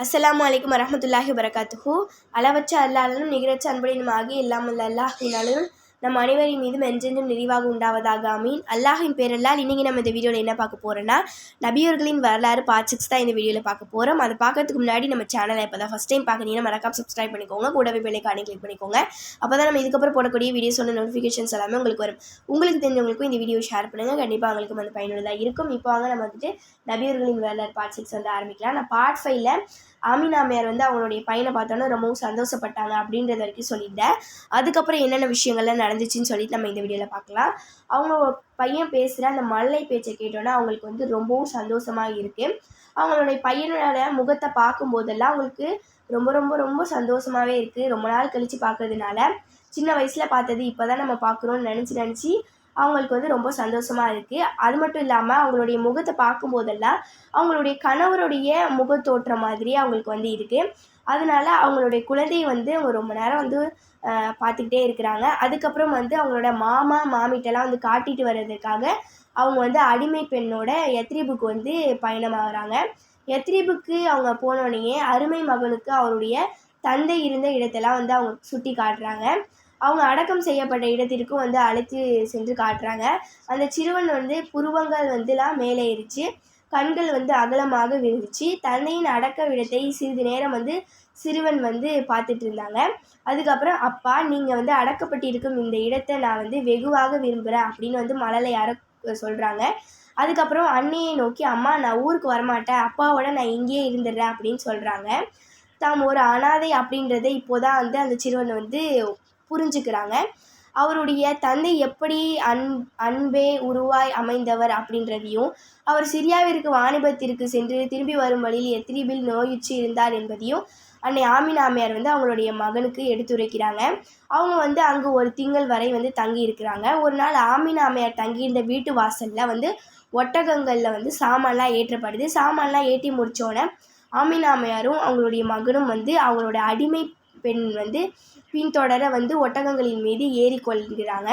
அஸ்ஸலாமு அலைக்கும் வரஹ்மத்துல்லாஹி வபரகாத்துஹு. அளவற்ற அல்லாஹ்விலும் நிகரற்ற அன்புடையும் ஆகிய இல்லாமல் அல்லாஹ்வினாலும் நம் அனைவரின் மீதும் என்றென்றும் நிறைவாக உண்டாவதாக ஆமீன். அல்லாஹின் பேரெல்லாம் இன்றைக்கி நம்ம இந்த வீடியோவில் என்ன பார்க்க போகிறோன்னா, நபியர்களின் வரலாறு பார்ட் 6 தான் இந்த வீடியோவில் பார்க்க போகிறோம். அதை பார்க்கறதுக்கு முன்னாடி நம்ம சேனலை இப்போ தான் ஃபஸ்ட் டைம் பார்க்குறீங்கன்னா மறக்காம சப்ஸ்கிரைப் பண்ணிக்கோங்க, கூடவே பெல்லைக்கானே கிளிக் பண்ணிக்கோங்க. அப்போ தான் நம்ம இதுக்கப்புறம் போடக்கூடிய வீடியோஸோட நோட்டிஃபிகேஷன்ஸ் எல்லாமே உங்களுக்கு வரும். உங்களுக்கு தெரிஞ்சவங்களுக்கும் இந்த வீடியோ ஷேர் பண்ணுங்கள், கண்டிப்பாக அவங்களுக்கு வந்து பயனுள்ளதாக இருக்கும். இப்போ வாங்க நம்ம வந்துட்டு நபியர்களின் வரலாறு பார்ட் 6 வந்து ஆரம்பிக்கலாம். நான் பார்ட் 5ல் ஆமினா அம்மையார் வந்து அவங்களுடைய பையனை பார்த்தோன்னா ரொம்பவும் சந்தோஷப்பட்டாங்க அப்படின்றது வரைக்கும் சொல்லியிருந்தேன். அதுக்கப்புறம் என்னென்ன விஷயங்கள்லாம் நடந்துச்சுன்னு சொல்லிட்டு நம்ம இந்த வீடியோவில் பார்க்கலாம். அவங்க பையன் பேசுகிற அந்த மழலை பேச்சை கேட்டோன்னா அவங்களுக்கு வந்து ரொம்பவும் சந்தோஷமாக இருக்குது. அவங்களுடைய பையனோட முகத்தை பார்க்கும்போதெல்லாம் அவங்களுக்கு ரொம்ப ரொம்ப ரொம்ப சந்தோஷமாகவே இருக்குது. ரொம்ப நாள் கழித்து பார்க்குறதுனால சின்ன வயசில் பார்த்தது இப்போ தான் நம்ம பார்க்குறோன்னு நினச்சி அவங்களுக்கு வந்து ரொம்ப சந்தோஷமாக இருக்குது. அது மட்டும் இல்லாமல் அவங்களுடைய முகத்தை பார்க்கும்போதெல்லாம் அவங்களுடைய கணவருடைய முகத்தோற்றம் மாதிரியே அவங்களுக்கு வந்து இருக்குது. அதனால அவங்களுடைய குழந்தையை வந்து அவங்க ரொம்ப நேரம் வந்து பார்த்துக்கிட்டே இருக்கிறாங்க. அதுக்கப்புறம் வந்து அவங்களோட மாமா மாமிட்டெல்லாம் வந்து காட்டிட்டு வர்றதுக்காக அவங்க வந்து அடிமை பெண்ணோட யத்ரிபுக்கு வந்து பயணமாகறாங்க. யத்ரிபுக்கு அவங்க போனோடனே அருமை மகனுக்கு அவருடைய தந்தை இருந்த இடத்தெல்லாம் வந்து அவங்க சுட்டி காட்டுறாங்க. அவங்க அடக்கம் செய்யப்பட்ட இடத்திற்கும் வந்து அழைத்து சென்று காட்டுறாங்க. அந்த சிறுவன் வந்து புருவங்கள் வந்துலாம் மேலே ஏறிச்சு, கண்கள் வந்து அகலமாக விரிஞ்சிச்சு. தந்தையின் அடக்க விடத்தை சிறிது நேரம் வந்து சிறுவன் வந்து பார்த்துட்டு இருந்தாங்க. அதுக்கப்புறம், அப்பா நீங்கள் வந்து அடக்கப்பட்டிருக்கும் இந்த இடத்தை நான் வந்து வெகுவாக விரும்புகிறேன் அப்படின்னு வந்து மழலையார சொல்கிறாங்க. அதுக்கப்புறம் அன்னையை நோக்கி, அம்மா நான் ஊருக்கு வரமாட்டேன், அப்பாவோட நான் இங்கேயே இருந்துடுறேன் அப்படின்னு சொல்கிறாங்க. தாம் ஒரு அனாதை அப்படின்றத இப்போதான் வந்து அந்த சிறுவன் வந்து புரிஞ்சுக்கிறாங்க. அவருடைய தந்தை எப்படி அன்பே உருவாய் அமைந்தவர் அப்படின்றதையும், அவர் சிரியாவிற்கு வாணிபத்திற்கு சென்று திரும்பி வரும் வழியில் யத்ரிபில் நோயுற்று இருந்தார் என்பதையும் அன்னை ஆமினா அம்மையார் வந்து அவங்களுடைய மகனுக்கு எடுத்துரைக்கிறாங்க. அவங்க வந்து அங்கு ஒரு திங்கள் வரை வந்து தங்கி இருக்கிறாங்க. ஒரு நாள் ஆமினா அம்மையார் தங்கியிருந்த வீட்டு வாசலில் வந்து ஒட்டகங்களில் வந்து சாமான்லாம் ஏற்றப்படுது. சாமான்லாம் ஏற்றி முடித்தோடனே ஆமினா அம்மையாரும் அவங்களுடைய மகனும் வந்து அவங்களோட அடிமை பெண் வந்து பின்தொடர வந்து ஒட்டகங்களின் மீது ஏறிக்கொள்கிறாங்க.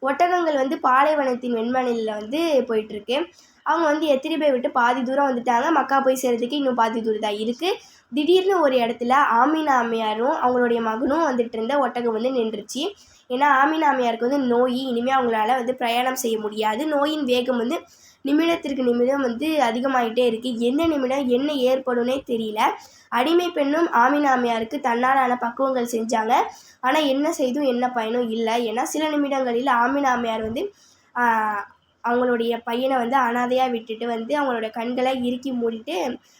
ஒட்டகங்கள் வந்து பாலைவனத்தின் வெண்மணலில் வந்து போயிட்டுருக்கு. அவங்க வந்து யத்ரிபை விட்டு பாதி தூரம் வந்துட்டாங்க. மக்கா போய் சேர்கிறதுக்கு இன்னும் பாதி தூரம் தான் இருக்குது. திடீர்னு ஒரு இடத்துல ஆமினா அம்மையாரும் அவங்களுடைய மகனும் வந்துட்டு இருந்த ஒட்டகம் வந்து நின்றுச்சு. ஏன்னா ஆமினா அம்மையாருக்கு வந்து நோய், இனிமேல் அவங்களால வந்து பிரயாணம் செய்ய முடியாது. நோயின் வேகம் வந்து நிமிடத்திற்கு நிமிடம் வந்து அதிகமாகிட்டே இருக்குது. எந்த நிமிடம் என்ன ஏற்படும்னே தெரியல. அடிமை பெண்ணும் ஆமினா அம்மையாருக்கு தன்னாலான பக்குவங்கள் செஞ்சாங்க. ஆனால் என்ன செய்தும் என்ன பயனும் இல்லை. ஏன்னா சில நிமிடங்களில் ஆமினா அம்மையார் வந்து அவங்களுடைய பையனை வந்து அனாதையாக விட்டுட்டு வந்து அவங்களோட கண்களை இறுக்கி மூடிட்டு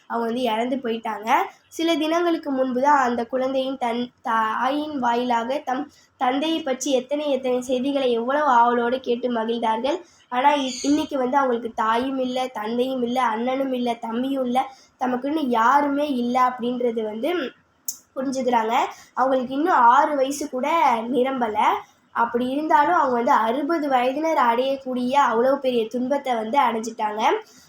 அவங்க வந்து இறந்து போயிட்டாங்க. சில தினங்களுக்கு முன்பு தான் அந்த குழந்தையின் தாயின் வாயிலாக தம் தந்தையை பற்றி எத்தனை செய்திகளை எவ்வளவு ஆவலோடு கேட்டு மகிழ்ந்தார்கள். ஆனால் இன்னைக்கு வந்து அவங்களுக்கு தாயும் இல்லை, தந்தையும் இல்லை, அண்ணனும் இல்லை, தம்பியும் இல்லை, தமக்குன்னு யாருமே இல்லை அப்படின்றது வந்து புரிஞ்சுக்கிறாங்க. அவங்களுக்கு இன்னும் 6 வயசு கூட நிரம்பலை. அப்படி இருந்தாலும் அவங்க வந்து 60 வயதினர் அடையக்கூடிய அவ்வளோ பெரிய துன்பத்தை வந்து அடைஞ்சிட்டாங்க.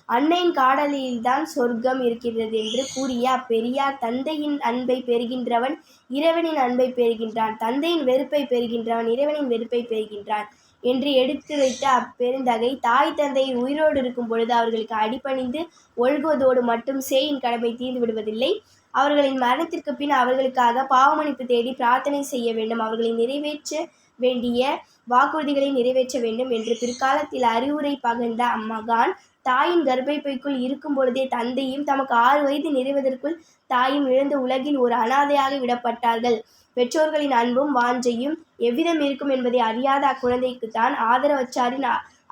அன்னையின் காடலில்தான் சொர்க்கம் இருக்கிறது என்று கூறிய அப்பெரியார், தந்தையின் அன்பை பெறுகின்றவன் இறைவனின் அன்பை பெறுகின்றான், தந்தையின் வெறுப்பை பெறுகின்றவன் இறைவனின் வெறுப்பை பெறுகின்றான் என்று எடுத்துரைத்த அப்பெருந்தகை, தாய் தந்தையின் உயிரோடு இருக்கும் பொழுது அவர்களுக்கு அடிபணிந்து ஒழுகுவதோடு மட்டும் சேயின் கடமை தீர்ந்து விடுவதில்லை. அவர்களின் மரணத்திற்கு பின் அவர்களுக்காக பாவமன்னிப்பு தேடி பிரார்த்தனை செய்ய வேண்டும், அவர்களை நிறைவேற்ற வேண்டிய வாக்குறுதிகளை நிறைவேற்ற வேண்டும் என்று பிற்காலத்தில் அறிவுரை பகர்ந்த அம்மகான், தாயின் கர்ப்பப்பைக்குள் இருக்கும் பொழுதே தந்தையும் தமக்கு 6 வயது நிறைவதற்குள் தாயும் இழந்த உலகில் ஒரு அனாதையாக விடப்பட்டார்கள். பெற்றோர்களின் அன்பும் வாஞ்சையும் எவ்விதம் இருக்கும் என்பதை அறியாத அக்குழந்தைக்குத்தான் ஆதரவற்றாரின்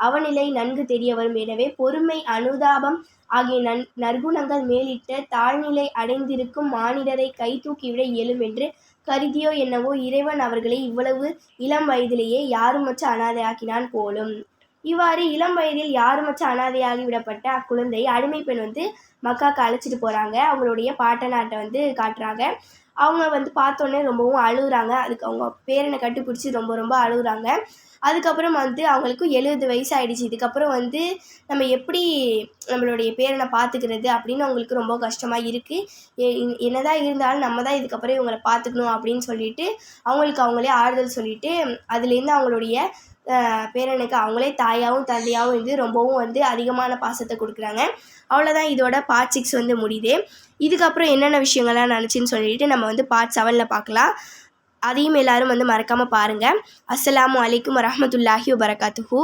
அவநிலை நன்கு தெரிய வரும். எனவே பொறுமை, அனுதாபம் ஆகிய நற்குணங்கள் மேலிட்ட தாழ்நிலை அடைந்திருக்கும் மானிடரை கை தூக்கிவிட இயலும் என்று கருதியோ என்னவோ இறைவன் அவர்களை இவ்வளவு இளம் வயதிலேயே யாருமற்ற அனாதையாக்கினான் போலும். இவ்வாறு இளம் வயதில் யாருமற்ற அனாதையாகி விடப்பட்ட அக்குழந்தை அடிமை பெண் வந்து மக்காவுக்கு அழைச்சிட்டு போகிறாங்க. அவங்களுடைய பாட்டனாட்டை வந்து காட்டுறாங்க. அவங்க வந்து பார்த்தோன்னே ரொம்பவும் அழுகுறாங்க. அதுக்கு அவங்க பேரனை கட்டிப்பிடிச்சி ரொம்ப ரொம்ப அழுகுறாங்க. அதுக்கப்புறம் வந்து அவங்களுக்கு 70 வயசு ஆகிடுச்சு. இதுக்கப்புறம் வந்து நம்ம எப்படி நம்மளுடைய பேரனை பார்த்துக்கிறது அப்படின்னு அவங்களுக்கு ரொம்ப கஷ்டமாக இருக்குது. என்னதான் இருந்தாலும் நம்ம தான் இதுக்கப்புறம் இவங்களை பார்த்துக்கணும் அப்படின்னு சொல்லிட்டு அவங்களுக்கு அவங்களே ஆறுதல் சொல்லிவிட்டு அதுலேருந்து அவங்களுடைய பேரனுக்கு அவங்களே தாயாகவும் தந்தையாகவும் இருந்து ரொம்பவும் வந்து அதிகமான பாசத்தை கொடுக்குறாங்க. அவ்வளோதான் இதோட பார்ட் 6 வந்து முடியுது. இதுக்கப்புறம் என்னென்ன விஷயங்கள்லாம் நினச்சின்னு சொல்லிட்டு நம்ம வந்து பார்ட் 7ல் பார்க்கலாம். அதையும் எல்லோரும் வந்து மறக்காமல் பாருங்கள். அஸ்ஸலாமு அலைக்கும் வரஹ்மத்துல்லாஹி வபரகாத்துஹு.